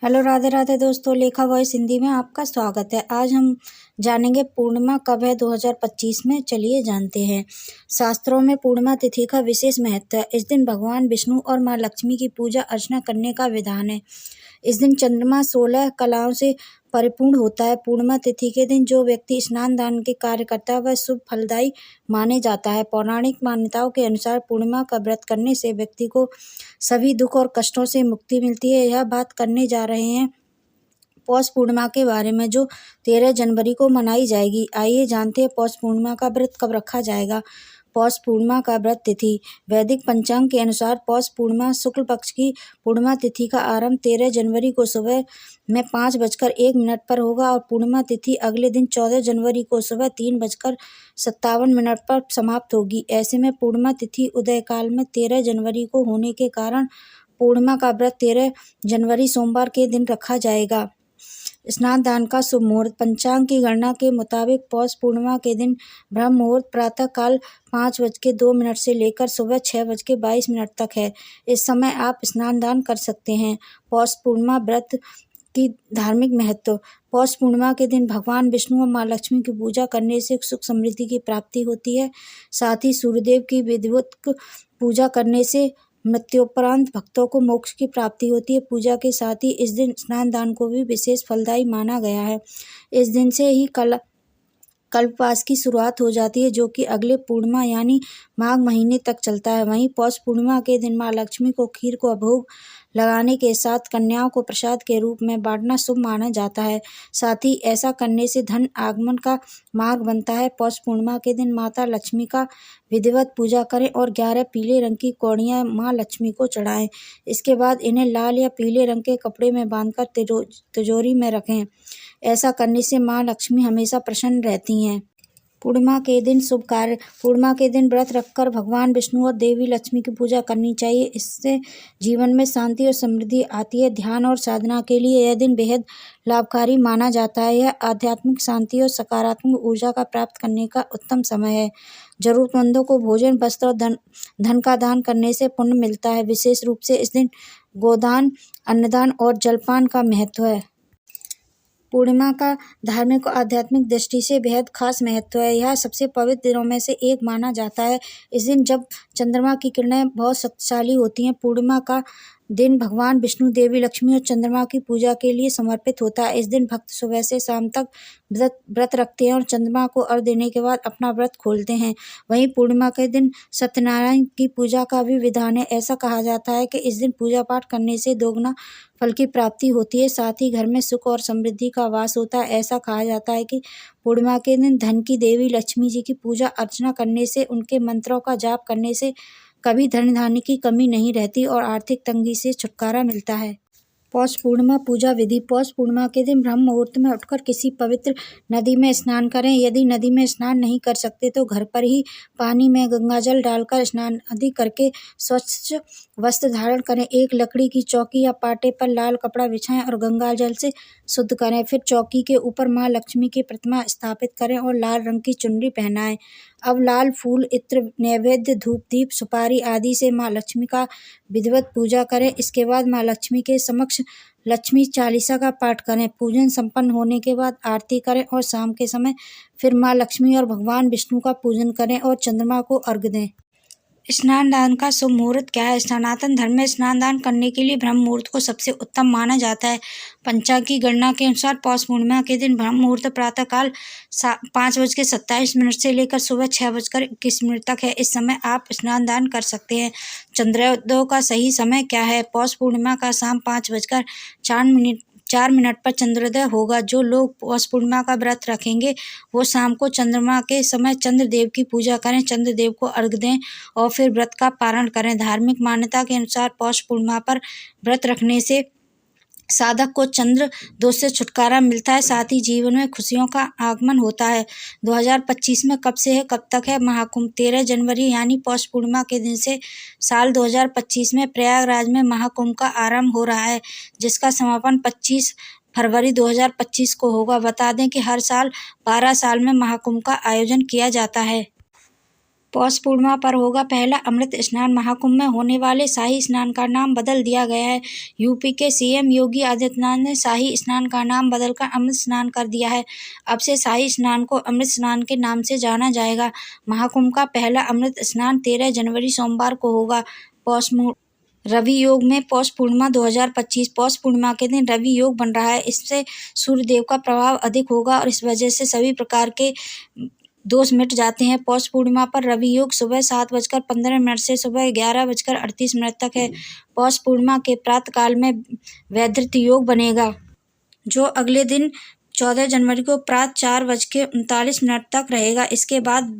Hello, Radhe Radhe दोस्तों। लेखा voice Hindi में आपका स्वागत है। आज हम जानेंगे पूर्णिमा कब है 2025 में। चलिए जानते हैं। शास्त्रों में पूर्णिमा तिथि का विशेष महत्व है। इस दिन भगवान विष्णु और माँ लक्ष्मी की पूजा अर्चना करने का विधान है। इस दिन चंद्रमा 16 कलाओं से परिपूर्ण होता है। पूर्णिमा तिथि के दिन जो व्यक्ति स्नान दान के कार्य करता है वह शुभ फलदायी माने जाता है। पौराणिक मान्यताओं के अनुसार पूर्णिमा का व्रत करने से व्यक्ति को सभी दुख और कष्टों से मुक्ति मिलती है। यह बात करने जा रहे हैं पौष पूर्णिमा के बारे में, जो 13 जनवरी को मनाई जाएगी। आइए जानते हैं पौष पूर्णिमा का व्रत कब रखा जाएगा। पौष पूर्णिमा का व्रत तिथि। वैदिक पंचांग के अनुसार पौष पूर्णिमा शुक्ल पक्ष की पूर्णिमा तिथि का आरंभ 13 जनवरी को सुबह में 5:01 पर होगा और पूर्णिमा तिथि अगले दिन 14 जनवरी को सुबह 3:57 पर समाप्त होगी। ऐसे में पूर्णिमा तिथि उदय काल में 13 जनवरी को होने के कारण पूर्णिमा का व्रत 13 जनवरी सोमवार के दिन रखा जाएगा। स्नान दान का शुभ मुहूर्त। पंचांग की गणना के मुताबिक पौष पूर्णिमा के दिन ब्रह्म मुहूर्त प्रातः काल 5:02 से लेकर सुबह 6:22 तक है। इस समय आप स्नान दान कर सकते हैं। पौष पूर्णिमा व्रत की धार्मिक महत्व। पौष पूर्णिमा के दिन भगवान विष्णु और माँ लक्ष्मी की पूजा करने से सुख समृद्धि की प्राप्ति होती है। साथ ही सूर्यदेव की विधिवत पूजा करने से मृत्योपरांत भक्तों को मोक्ष की प्राप्ति होती है। पूजा के साथ ही इस दिन स्नान दान को भी विशेष फलदायी माना गया है। इस दिन से ही कल्पवास की शुरुआत हो जाती है, जो कि अगले पूर्णिमा यानी माघ महीने तक चलता है। वहीं पौष पूर्णिमा के दिन माँ लक्ष्मी को खीर को भोग लगाने के साथ कन्याओं को प्रसाद के रूप में बांटना शुभ माना जाता है। साथ ही ऐसा करने से धन आगमन का मार्ग बनता है। पौष पूर्णिमा के दिन माता लक्ष्मी का विधिवत पूजा करें और 11 पीले रंग की कौड़ियाँ माँ लक्ष्मी को चढ़ाएं। इसके बाद इन्हें लाल या पीले रंग के कपड़े में बांधकर तिजोरी में रखें। ऐसा करने से माँ लक्ष्मी हमेशा प्रसन्न रहती हैं। पूर्णिमा के दिन शुभ कार्य। पूर्णिमा के दिन व्रत रखकर भगवान विष्णु और देवी लक्ष्मी की पूजा करनी चाहिए। इससे जीवन में शांति और समृद्धि आती है। ध्यान और साधना के लिए यह दिन बेहद लाभकारी माना जाता है। यह आध्यात्मिक शांति और सकारात्मक ऊर्जा का प्राप्त करने का उत्तम समय है। जरूरतमंदों को भोजन, वस्त्र और धन का दान करने से पुण्य मिलता है। विशेष रूप से इस दिन गोदान, अन्नदान और जलपान का महत्व है। पूर्णिमा का धार्मिक और आध्यात्मिक दृष्टि से बेहद खास महत्व है। यह सबसे पवित्र दिनों में से एक माना जाता है। इस दिन जब चंद्रमा की किरणें बहुत शक्तिशाली होती हैं। पूर्णिमा का दिन भगवान विष्णु, देवी लक्ष्मी और चंद्रमा की पूजा के लिए समर्पित होता है। इस दिन भक्त सुबह से शाम तक व्रत रखते हैं और चंद्रमा को अर्घ्य देने के बाद अपना व्रत खोलते हैं। वहीं पूर्णिमा के दिन सत्यनारायण की पूजा का भी विधान है। ऐसा कहा जाता है कि इस दिन पूजा पाठ करने से दोगुना फल की प्राप्ति होती है। साथ ही घर में सुख और समृद्धि का वास होता है। ऐसा कहा जाता है कि पूर्णिमा के दिन धन की देवी लक्ष्मी जी की पूजा अर्चना करने से, उनके मंत्रों का जाप करने से कभी धन धान्य की कमी नहीं रहती और आर्थिक तंगी से छुटकारा मिलता है। पौष पूर्णिमा पूजा विधि। पौष पूर्णिमा के दिन ब्रह्म मुहूर्त में उठकर किसी पवित्र नदी में स्नान करें। यदि नदी में स्नान नहीं कर सकते तो घर पर ही पानी में गंगाजल डालकर स्नान आदि करके स्वच्छ वस्त्र धारण करें। एक लकड़ी की चौकी या पाटे पर लाल कपड़ा बिछाएं और गंगा जल से शुद्ध करें। फिर चौकी के ऊपर माँ लक्ष्मी की प्रतिमा स्थापित करें और लाल रंग की चुनरी पहनाएं। अब लाल फूल, इत्र, नैवेद्य, धूप, दीप, सुपारी आदि से माँ लक्ष्मी का विधिवत पूजा करें। इसके बाद माँ लक्ष्मी के समक्ष लक्ष्मी चालीसा का पाठ करें। पूजन संपन्न होने के बाद आरती करें और शाम के समय फिर माँ लक्ष्मी और भगवान विष्णु का पूजन करें और चंद्रमा को अर्घ्य दें। स्नान दान का शुभ मुहूर्त क्या है। सनातन धर्म में स्नान दान करने के लिए ब्रह्म मुहूर्त को सबसे उत्तम माना जाता है। पंचांग की गणना के अनुसार पौष पूर्णिमा के दिन ब्रह्म मुहूर्त प्रातः काल 5:27 से लेकर सुबह 6:21 तक है। इस समय आप स्नान दान कर सकते हैं। चंद्रोदय का सही समय क्या है। पौष पूर्णिमा का शाम 5:04 पर चंद्रोदय होगा। जो लोग पौष पूर्णिमा का व्रत रखेंगे वो शाम को चंद्रमा के समय चंद्रदेव की पूजा करें, चंद्रदेव को अर्घ्य दें और फिर व्रत का पारण करें। धार्मिक मान्यता के अनुसार पौष पूर्णिमा पर व्रत रखने से साधक को चंद्र दोष से छुटकारा मिलता है। साथ ही जीवन में खुशियों का आगमन होता है। 2025 में कब से है कब तक है महाकुंभ। 13 जनवरी यानी पौष पूर्णिमा के दिन से साल 2025 में प्रयागराज में महाकुंभ का आरंभ हो रहा है, जिसका समापन 25 फरवरी 2025 को होगा। बता दें कि हर साल 12 साल में महाकुंभ का आयोजन किया जाता है। पौष पूर्णिमा पर होगा पहला अमृत स्नान। महाकुंभ में होने वाले शाही स्नान का नाम बदल दिया गया है। यूपी के सीएम योगी आदित्यनाथ ने शाही स्नान का नाम बदलकर अमृत स्नान कर दिया है। अब से शाही स्नान को अमृत स्नान के नाम से जाना जाएगा। महाकुंभ का पहला अमृत स्नान 13 जनवरी सोमवार को होगा। रवि योग में पौष पूर्णिमा 2025। पौष पूर्णिमा के दिन रवि योग बन रहा है। इससे सूर्य देव का प्रभाव अधिक होगा और इस वजह से सभी प्रकार के दोष मिट जाते हैं। पौष पूर्णिमा पर रवि योग सुबह 7:15 से सुबह 11:38 तक है। पौष पूर्णिमा के प्रातः काल में वैधृत योग बनेगा, जो अगले दिन 14 जनवरी को प्रातः 4:39 तक रहेगा। इसके बाद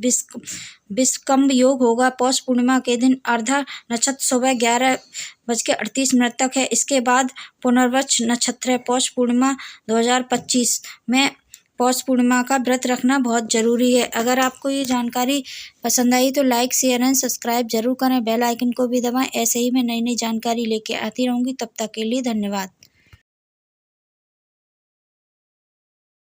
विषकंभ योग होगा। पौष पूर्णिमा के दिन अर्धा नक्षत्र सुबह 11:38 तक है। इसके बाद पुनर्वसु नक्षत्र है। पौष पूर्णिमा 2025 में पौष पूर्णिमा का व्रत रखना बहुत जरूरी है। अगर आपको ये जानकारी पसंद आई तो लाइक, शेयर एंड सब्सक्राइब जरूर करें। बेल आइकन को भी दबाएं। ऐसे ही मैं नई नई जानकारी लेके आती रहूँगी। तब तक के लिए धन्यवाद।